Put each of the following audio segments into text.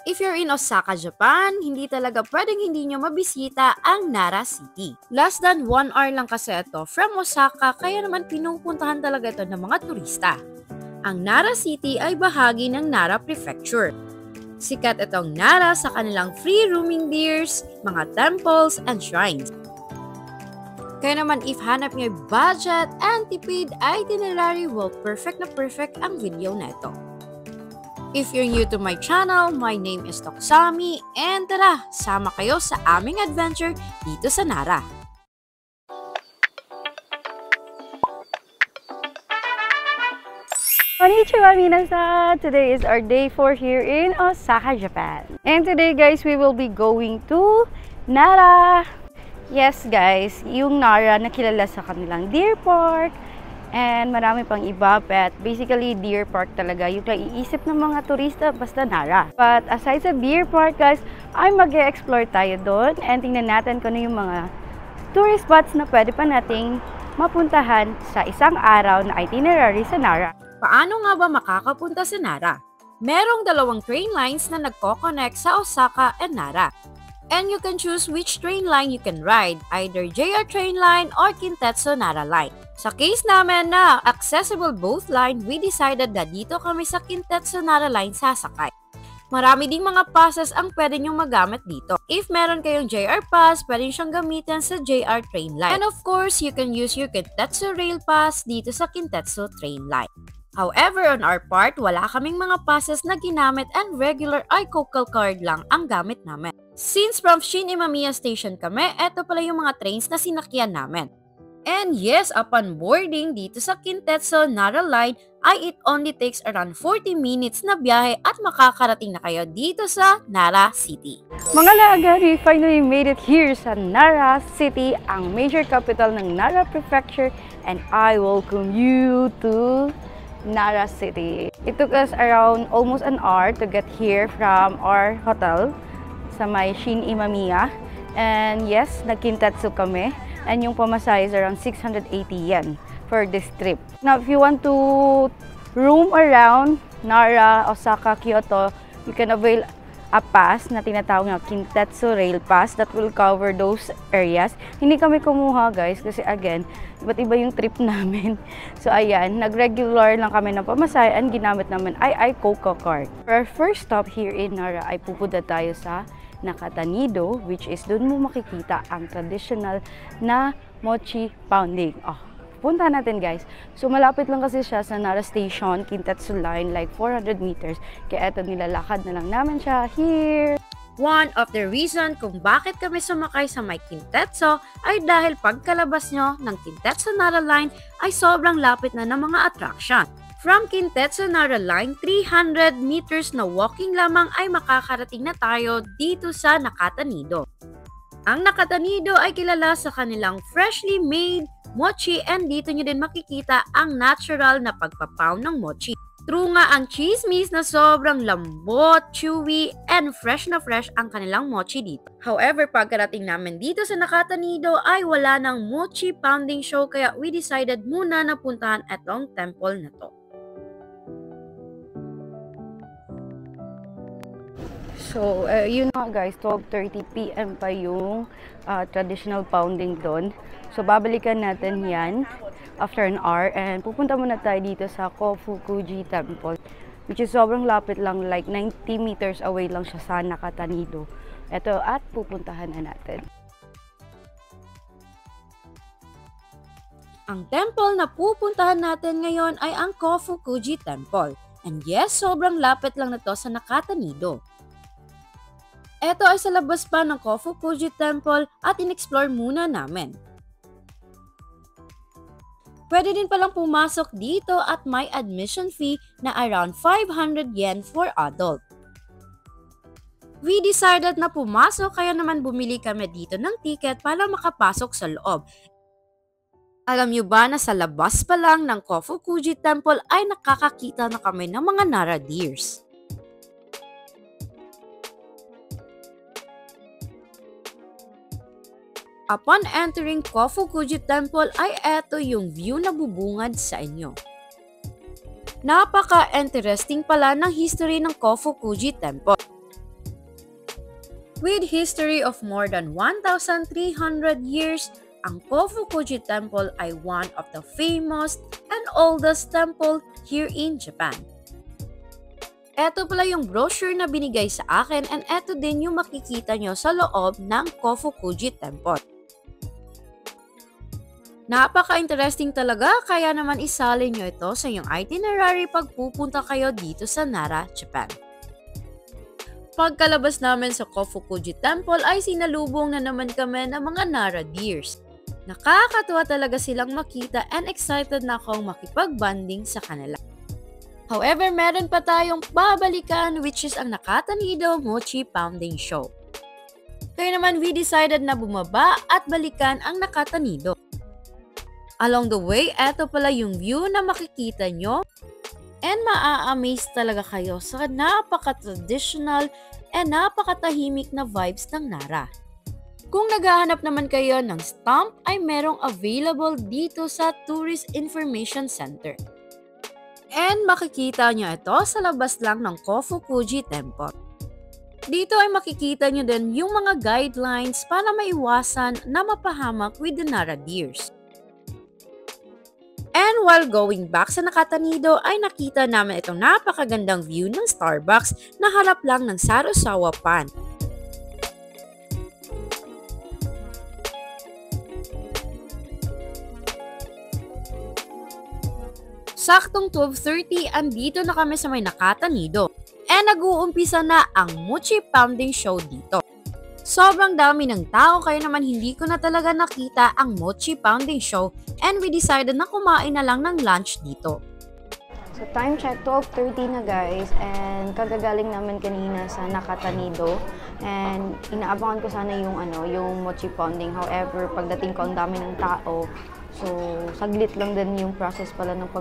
If you're in Osaka, Japan, hindi talaga pwedeng hindi nyo mabisita ang Nara City. Less than 1 hour lang kasi ito from Osaka, kaya naman pinupuntahan talaga ito ng mga turista. Ang Nara City ay bahagi ng Nara Prefecture. Sikat itong Nara sa kanilang free roaming beers, mga temples, and shrines. Kaya naman if hanap nyo budget and tipid itinerary, well, perfect na perfect ang video na ito. If you're new to my channel, my name is Toksami, and tara, sama kayo sa aming adventure dito sa Nara. Konnichiwa minasan! Today is our day 4 here in Osaka, Japan. And today guys, we will be going to Nara! Yes guys, yung Nara na kilala sa kanilang Deer Park, and marami pang iba, but basically Deer Park talaga yung naiisip ng mga turista basta Nara. But aside sa Deer Park guys, ay mag-e-explore tayo doon and tingnan natin kung ano yung mga tourist spots na pwede pa nating mapuntahan sa isang araw na itinerary sa Nara. Paano nga ba makakapunta sa Nara? Merong 2 train lines na nagko-connect sa Osaka and Nara. And you can choose which train line you can ride, either JR train line or Kintetsu Nara line. Sa case namin na accessible both line, we decided na dito kami sa Kintetsu Nara line sasakay. Marami ding mga passes ang pwede nyong magamit dito. If meron kayong JR pass, pwede siyang gamitin sa JR train line. And of course, you can use your Kintetsu rail pass dito sa Kintetsu train line. However, on our part, wala kaming mga passes na ginamit and regular iCocal card lang ang gamit namin. Since from Shin Imamiya Station kami, eto pala yung mga trains na sinakyan namin. And yes, upon boarding dito sa Kintetsu Nara line, ay it only takes around 40 minutes na biyahe at makakarating na kayo dito sa Nara City. Mga laga, we finally made it here sa Nara City, ang major capital ng Nara Prefecture, and I welcome you to Nara City. It took us around almost an hour to get here from our hotel sa may Shin Imamiya. And yes, nag-Kintetsu kami. And yung pamasahe is around 680 yen for this trip. Now, if you want to roam around Nara, Osaka, Kyoto, you can avail a pass na tinatawag na Kintetsu Rail Pass that will cover those areas. Hindi kami kumuha guys kasi again, iba't iba yung trip namin. So ayan, nag-regular lang kami ng pamasahe and ginamit namin ay iCocal card. For our first stop here in Nara ay pupunta tayo sa Nakatanido, which is doon mo makikita ang traditional na mochi pounding. Punta natin guys. So malapit lang kasi siya sa Nara Station, Kintetsu line, like 400 meters. Kaya eto, nilalakad na lang namin siya here. One of the reason kung bakit kami sumakay sa may Kintetsu ay dahil pagkalabas nyo ng Kintetsu Nara line ay sobrang lapit na ng mga attraction. From Kintetsu Nara line, 300 meters na walking lamang ay makakarating na tayo dito sa Nakatanido. Ang Nakatanido ay kilala sa kanilang freshly made mochi, and dito nyo din makikita ang natural na pagpapound ng mochi. True nga ang chismis na sobrang lambot, chewy, and fresh na fresh ang kanilang mochi dito. However, pagkarating namin dito sa Nakatanido ay wala ng mochi pounding show, kaya we decided muna na puntahan itong temple na to. So, yun nga guys, 12:30 PM pa yung traditional pounding doon. So, babalikan natin yan after an hour and pupunta muna tayo dito sa Kofukuji Temple, which is sobrang lapit lang, like 90 meters away lang siya sa Nakatanido. Ito, at pupuntahan na natin. Ang temple na pupuntahan natin ngayon ay ang Kofukuji Temple. And yes, sobrang lapit lang na to sa Nakatanido. Ito ay sa labas pa ng Kofukuji Temple at in-explore muna namin. Pwede din palang pumasok dito at may admission fee na around 500 yen for adult. We decided na pumasok, kaya naman bumili kami dito ng ticket para makapasok sa loob. Alam nyo ba na sa labas pa lang ng Kofukuji Temple ay nakakakita na kami ng mga Nara deers. Upon entering Kofukuji Temple ay eto yung view na bubungad sa inyo. Napaka-interesting pala ng history ng Kofukuji Temple. With history of more than 1,300 years, ang Kofukuji Temple ay one of the famous and oldest temple here in Japan. Ito pala yung brochure na binigay sa akin and ito din yung makikita nyo sa loob ng Kofukuji Temple. Napaka-interesting talaga kaya naman isalin nyo ito sa inyong itinerary pag pupunta kayo dito sa Nara, Japan. Pagkalabas namin sa Kofukuji Temple ay sinalubong na naman kami ng mga Nara deers. Nakakatuwa talaga silang makita and excited na akong makipag-bonding sa kanila. However, meron pa tayong babalikan which is ang Nakatanido Mochi Pounding Show. Kaya naman we decided na bumaba at balikan ang Nakatanido. Along the way, eto pala yung view na makikita nyo. And maa-amaze talaga kayo sa napaka-traditional and napakatahimik na vibes ng Nara. Kung naghahanap naman kayo ng stamp ay merong available dito sa Tourist Information Center. And makikita nyo ito sa labas lang ng Kofukuji Temple. Dito ay makikita nyo din yung mga guidelines para maiwasan na mapahamak with the Nara deers. And while going back sa Nakatanido ay nakita namin itong napakagandang view ng Starbucks na harap lang ng Sarasawa Pond. Saktong 12:30 andito na kami sa may Nakatanido and nag-uumpisa na ang Mochi Pounding Show dito. Sobrang dami ng tao kaya naman hindi ko na talaga nakita ang Mochi Pounding Show and we decided na kumain na lang ng lunch dito. So time check, 12:30 na guys, and kagagaling namin kanina sa Nakatanido and inaabangan ko sana yung Mochi Pounding. However, pagdating ko ang dami ng tao, so saglit lang din yung process pala ng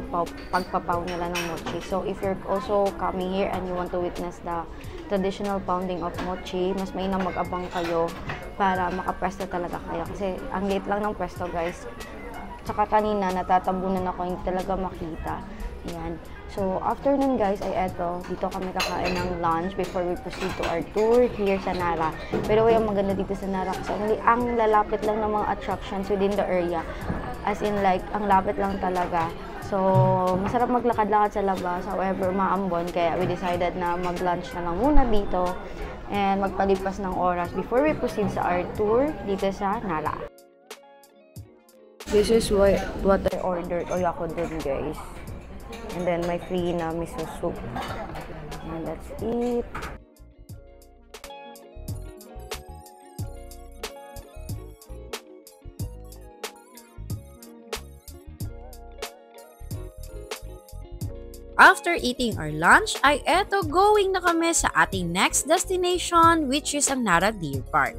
pagpapaw nila ng mochi. So if you're also coming here and you want to witness the traditional pounding of mochi, mas mainam mag-abang kayo para makapwesto talaga kayo. Kasi ang late lang ng pwesto guys. Tsaka kanina natatabunan ako, hindi talaga makita. Ayan. So after nun guys ay eto, dito kami kakain ng lunch before we proceed to our tour here sa Nara. Pero ang maganda dito sa Nara kasi ang lalapit lang ng mga attractions within the area. As in like, ang lapit lang talaga. So, masarap maglakad-lakad sa labas. However, maambon. Kaya we decided na mag-lunch na lang muna dito and magpalipas ng oras before we proceed sa our tour dito sa Nara. This is what I ordered. Oyakodon guys. And then my free na miso soup. And that's it. After eating our lunch, ay eto going na kami sa ating next destination which is ang Nara Deer Park.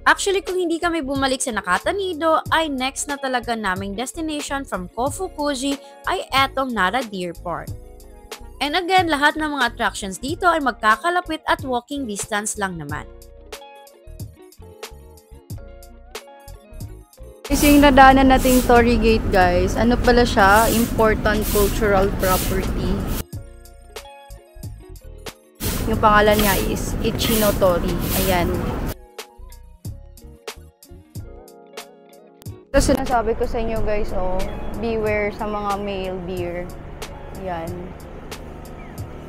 Actually, kung hindi kami bumalik sa Nakatanido, ay next na talaga naming destination from Kofukuji ay etong Nara Deer Park. And again, lahat ng mga attractions dito ay magkakalapit at walking distance lang naman. Kasi yung nadaanan nating Torii Gate guys, ano pala siya? Important cultural property. Yung pangalan niya is Ichinotori. Ayan. Tapos sinasabi ko sa inyo guys, beware sa mga male deer. Ayan.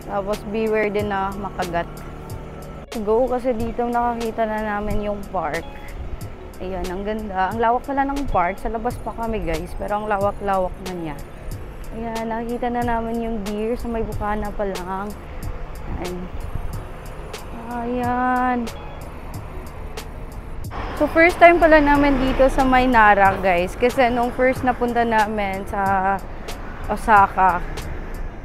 Tapos beware din na makagat. Go kasi dito nakakita na namin yung park. Ayan, ang ganda. Ang lawak pala ng park. Sa labas pa kami guys, pero ang lawak-lawak na niya. Ayan, nakikita na namin yung deer sa may bukana pa lang. Ayan. So first time pala namin dito sa may Nara guys. Kasi nung first napunta namin sa Osaka,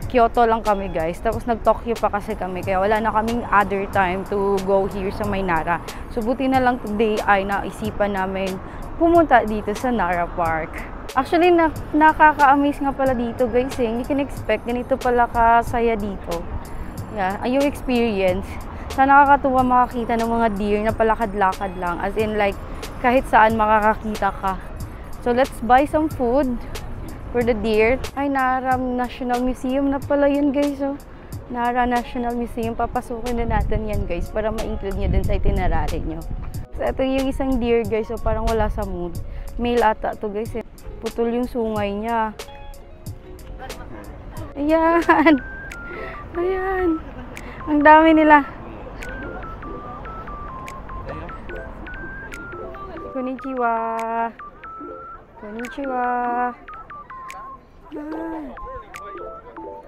Kyoto lang kami guys. Tapos nag-Tokyo pa kasi kami. Kaya wala na kaming other time to go here sa may Nara. So buti na lang today ay naisipan namin pumunta dito sa Nara Park. Actually, nakaka-amaze nga pala dito guys. Hindi ka expect ganito pala kasaya dito. Yeah, yung experience. Sa nakakatuwa makakita ng mga deer na palakad-lakad lang. As in like, kahit saan makakakita ka. So let's buy some food for the deer. Ay, Nara National Museum na pala yun guys. Nara National Museum. Papasukin na natin yan guys para ma-include nyo din sa itinerary nyo. So ito yung isang deer guys, so parang wala sa mood. Male ata to guys, eh. Putol yung sungay niya. Ayan! Ayan! Ang dami nila. Konnichiwa! Konnichiwa! Ah,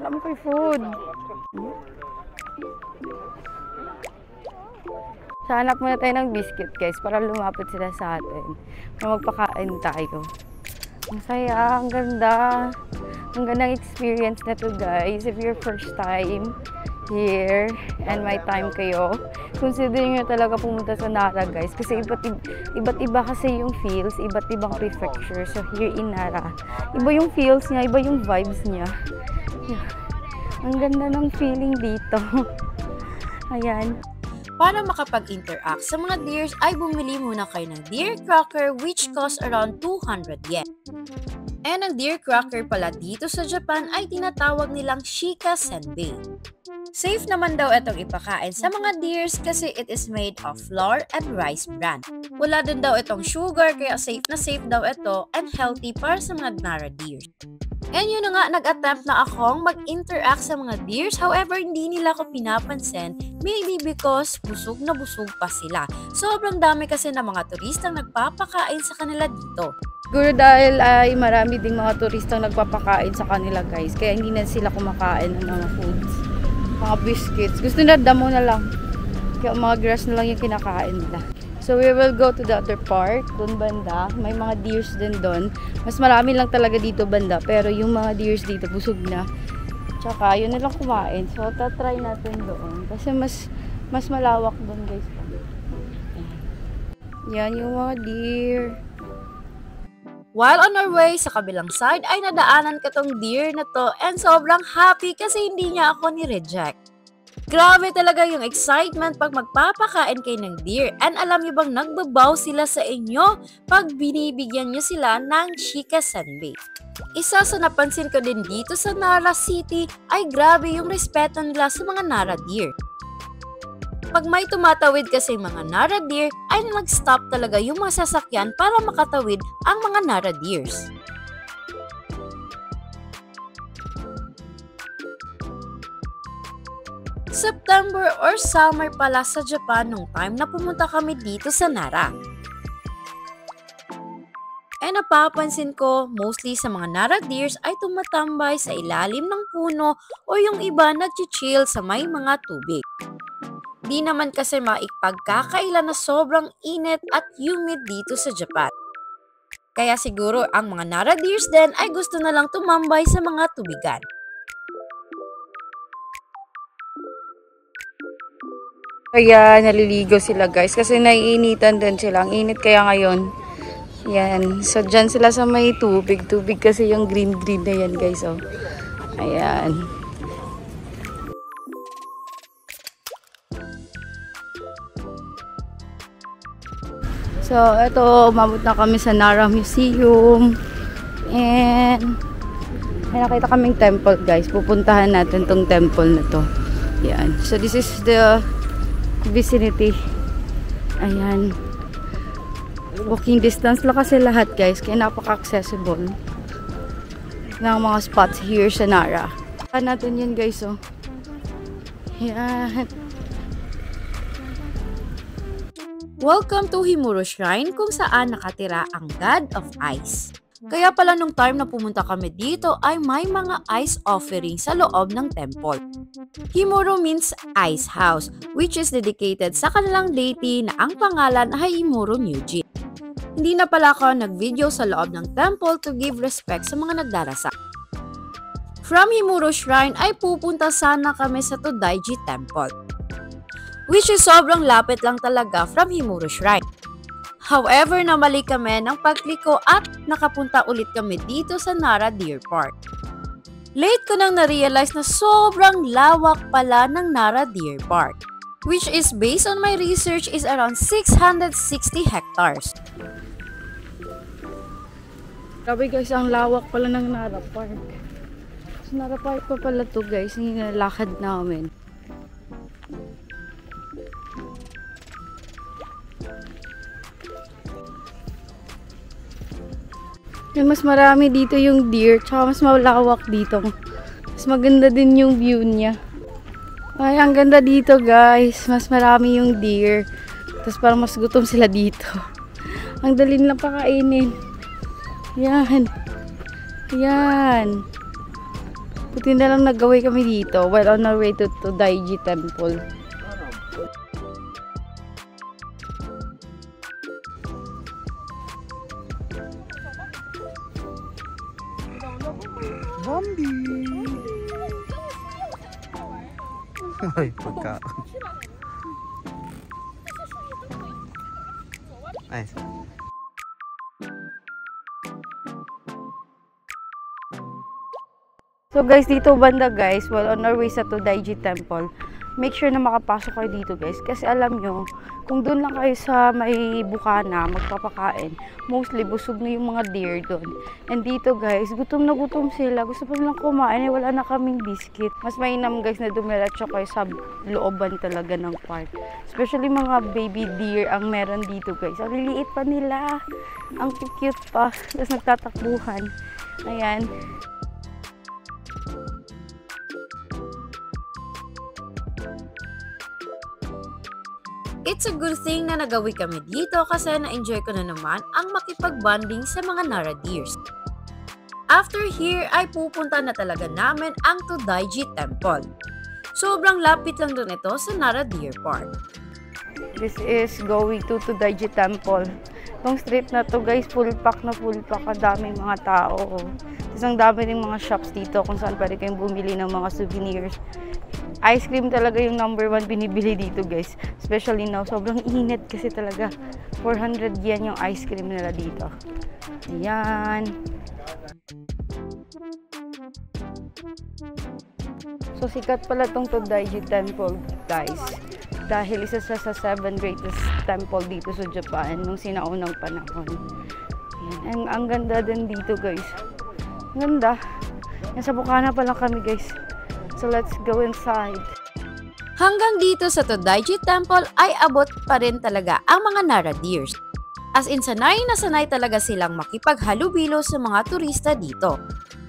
wala mo kay food. So, hanap muna tayo ng biscuit guys para lumapit sila sa atin. Para magpakain tayo. Ang saya, ang ganda. Ang gandang experience na to guys. If you're first time here and may time kayo, consider nyo talaga pumunta sa Nara guys. Kasi iba't iba kasi yung feels, iba't ibang prefecture. So here in Nara, iba yung feels niya, iba yung vibes niya. Yeah. Ang ganda ng feeling dito. Ayan. Para makapag-interact sa mga deers ay bumili muna kayo ng deer cracker which costs around 200 yen. And ang deer cracker pala dito sa Japan ay tinatawag nilang Shika Senbei. Safe naman daw itong ipakain sa mga deers kasi it is made of flour and rice bran. Wala din daw itong sugar kaya safe na safe daw ito and healthy para sa mga Nara deers. And yun na nga, nag-attempt na akong mag-interact sa mga deers. However, hindi nila ako pinapansin. Maybe because busog na busog pa sila. Sobrang dami kasi ng mga turistang nagpapakain sa kanila dito. Siguro dahil ay marami ding mga turistang nagpapakain sa kanila guys. Kaya hindi na sila kumakain ng mga foods. Mga biscuits. Gusto nila damo na lang. Kaya mga grass na lang yung kinakain nila. So we will go to the other park, doon banda. May mga deers din doon. Mas marami lang talaga dito banda, pero yung mga deers dito busog na. Tsaka yun na lang kumain. So tatry natin doon kasi mas malawak doon guys. Yan yung mga deer. While on our way sa kabilang side ay nadaanan ko tong deer na to and sobrang happy kasi hindi niya ako ni-reject. Grabe talaga yung excitement pag magpapakain kayo ng deer. And alam niyo bang nagbabaw sila sa inyo pag binibigyan niyo sila ng Shika Senbei. Isa sa napansin ko din dito sa Nara City ay grabe yung respeto nila sa mga Nara deer. Pag may tumatawid kasi mga Nara deer ay nag-stop talaga yung mga sasakyan para makatawid ang mga Nara deers. September or summer pala sa Japan nung time na pumunta kami dito sa Nara. And napapansin ko, mostly sa mga Nara deers ay tumatambay sa ilalim ng puno o yung iba nag-chill sa may mga tubig. Di naman kasi maipagkakailan na sobrang init at humid dito sa Japan. Kaya siguro ang mga Nara deers din ay gusto na lang tumambay sa mga tubigan. Kaya naliligo sila guys kasi naiinitan din sila. Ang init kaya ngayon. Yan. So dyan sila sa may tubig. Tubig kasi yung green na yan guys. Oh. Ayan. So ito, umabot na kami sa Nara Museum. And may nakita kaming temple guys. Pupuntahan natin tong temple na to. Yan. So this is the vicinity. Ayan. Walking distance lang kasi lahat guys. Kaya napaka-accessible ng mga spots here sa Nara. Saan natin yun guys oh. Ayan. Welcome to Himuro Shrine kung saan nakatira ang God of Ice. Kaya pala nung time na pumunta kami dito ay may mga ice offering sa loob ng temple. Himuro means ice house, which is dedicated sa kanilang deity na ang pangalan ay Himuro Myujin. Hindi na pala ako nag-video sa loob ng temple to give respect sa mga nagdarasal. From Himuro Shrine ay pupunta sana kami sa Todaiji Temple, which is sobrang lapit lang talaga from Himuro Shrine. However, namali kami ng pagkliko at nakapunta ulit kami dito sa Nara Deer Park. Late ko nang na-realize na sobrang lawak pala ng Nara Deer Park, which is based on my research is around 660 hectares. Grabe guys, ang lawak pala ng Nara Park. So, Nara Park pa pala to guys, yung nilalakad namin. Yung mas marami dito yung deer, tsaka mas malawak dito. Mas maganda din yung view niya. Ay, ang ganda dito guys. Mas marami yung deer. Tapos parang mas gutom sila dito. Ang dali lang pakainin. Yan. Yan. Puti na lang nagaway kami dito while on our way to Daiji Temple. Bambi! Ay, pagka... Nice. So guys, dito banda guys, while on our way sa Daiji Temple, make sure na makapasok kayo dito guys. Kasi alam nyo, kung doon lang kayo sa may bukana, magpapakain, mostly busog na yung mga deer doon. And dito guys, gutom na gutom sila. Gusto pa nilang kumain, wala na kaming biscuit. Mas mainam guys na dumiretso kayo sa looban talaga ng park. Especially mga baby deer ang meron dito guys. Ang liliit pa nila. Ang cute pa. Tapos nagtatakbuhan. Ayan. It's a good thing na nagawi kami dito kasi na-enjoy ko na naman ang makipag-bonding sa mga Nara deers. After here ay pupunta na talaga namin ang Daiji Temple. Sobrang lapit lang doon ito sa Nara Deer Park. This is going to Daiji Temple. Itong street na to guys, full pack na full pack. Kadaming mga tao. Tapos ang dami rin mga shops dito kung saan pwede kayong bumili ng mga souvenirs. Ice cream talaga yung number 1 binibili dito guys. Especially now, sobrang init kasi talaga. 400 yen yung ice cream nila dito. Ayan. So sikat pala tong Daiji Temple guys. Dahil isa sa 7 greatest temple dito sa Japan nung sinaunang panahon. Ayan. Ang ganda din dito guys. Ang ganda. Nasa bukana pa lang kami guys. So let's go inside. Hanggang dito sa Daiji Temple ay abot pa rin talaga ang mga Nara deers. As in sanay na sanay talaga silang makipaghalubilo sa mga turista dito.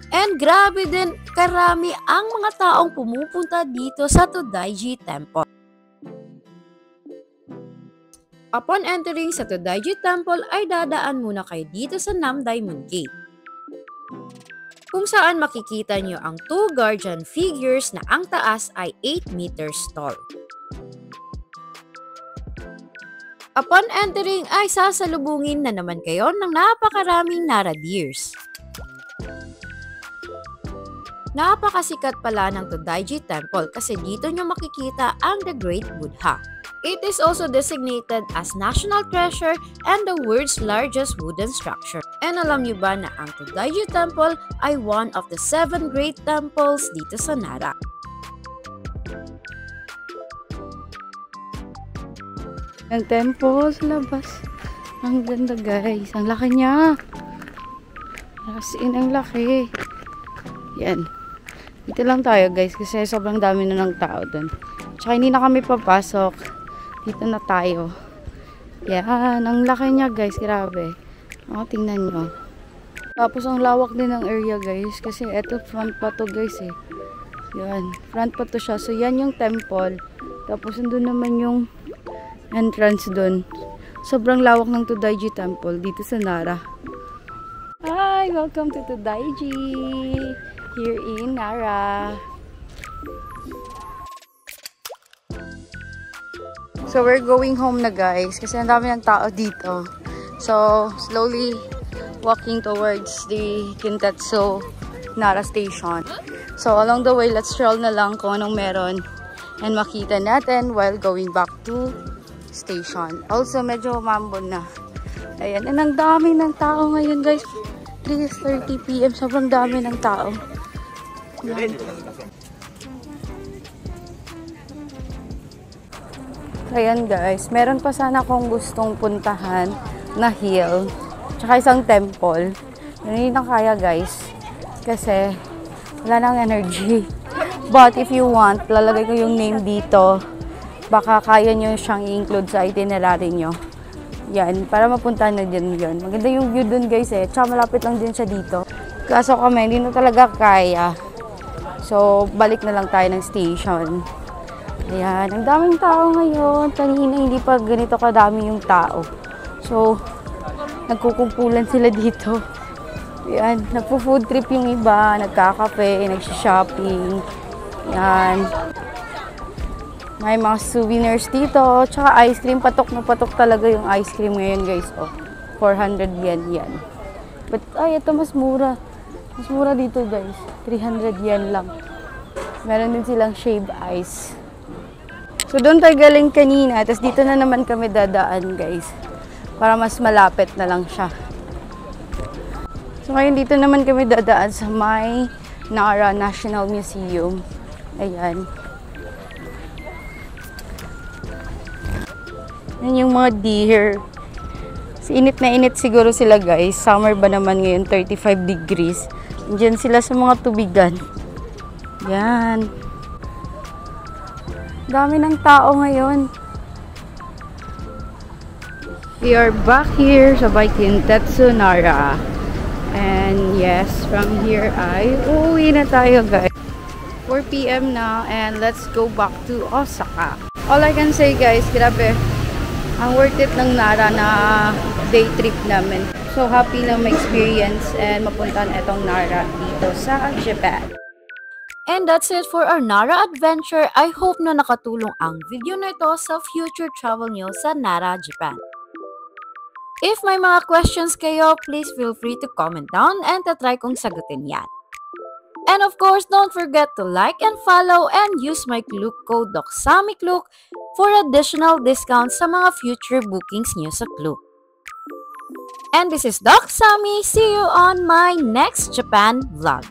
And grabe din karami ang mga taong pumupunta dito sa Daiji Temple. Upon entering sa Daiji Temple ay dadaan muna kayo dito sa Namdaimon Gate, kung saan makikita nyo ang 2 guardian figures na ang taas ay 8 meters tall. Upon entering ay sasalubungin na naman kayo ng napakaraming Nara deers. Napakasikat pala ng Daiji Temple kasi dito nyo makikita ang The Great Buddha. It is also designated as National Treasure and the world's largest wooden structure. And alam niyo ba na ang Daiji Temple ay one of the 7 great temples dito sa Nara. Ang temple sa labas. Ang ganda guys. Ang laki niya. As in, ang laki. Yan. Dito lang tayo guys kasi sobrang dami na ng tao dun. Tsaka hindi na kami papasok. Dito na tayo. Yan. Ang laki niya guys. Grabe. Tingnan nyo. Tapos ang lawak din ng area guys. Kasi eto front pa to guys eh. Yan. Front pa to siya. So yan yung temple. Tapos doon naman yung entrance doon. Sobrang lawak ng Daiji Temple dito sa Nara. Hi! Welcome to Daiji! Here in Nara. So we're going home na guys. Kasi ang dami ng tao dito. So slowly walking towards the Kintetsu Nara Station. So along the way, let's stroll na lang kung anong meron and makita natin while going back to station. Also, medyo umambon na. Ayan. And ang dami ng tao ngayon, guys. 3:30 PM. Sobrang dami ng tao. Ayan. Ayan, guys. Meron pa sana akong gustong puntahan na hill. Tsaka isang temple. Hindi na kaya, guys. Kasi Wala nang energy. But if you want, lalagay ko yung name dito. Baka kaya nyo siyang i-include sa itinerary nyo. Yan, para mapuntahan na din yun. Maganda yung view dun guys eh. Tsaka malapit lang din siya dito. Kaso kami, hindi na talaga kaya. So, balik na lang tayo ng station. Ayan, ang daming tao ngayon. Kanina hindi pa ganito kadami yung tao. So, nagkukumpulan sila dito. Ayan, nagpo-food trip yung iba, nagkakape, nagsha-shopping. Ayan. May mga souvenirs dito. Tsaka ice cream, patok na patok talaga yung ice cream ngayon guys. Oh, 400 yen yan. But, ay, ito mas mura. Mas mura dito guys. 300 yen lang. Meron din silang shaved ice. So, doon tayo galing kanina. Tapos dito na naman kami dadaan, guys. Para mas malapit na lang siya. So, ngayon dito naman kami dadaan sa may Nara National Museum. Ayan. Yan yung mga deer. Init na init siguro sila, guys. Summer ba naman ngayon? 35 degrees. Diyan sila sa mga tubigan. Yan. Dami ng tao ngayon. We are back here sa Kintetsu Nara. And yes, from here ay uuwi na tayo guys. 4 PM na and let's go back to Osaka. All I can say guys, grabe. Ang worth it ng Nara na day trip namin. So happy na ma-experience and mapuntahan itong Nara dito sa Japan. And that's it for our Nara adventure. I hope na nakatulong ang video na ito sa future travel nyo sa Nara, Japan. If may mga questions kayo, please feel free to comment down and tatry kong sagutin yan. And of course, don't forget to like and follow and use my Klook code DOCSAMIKLOOK for additional discounts sa mga future bookings nyo sa Klook. And this is Doc Sammy. See you on my next Japan vlog.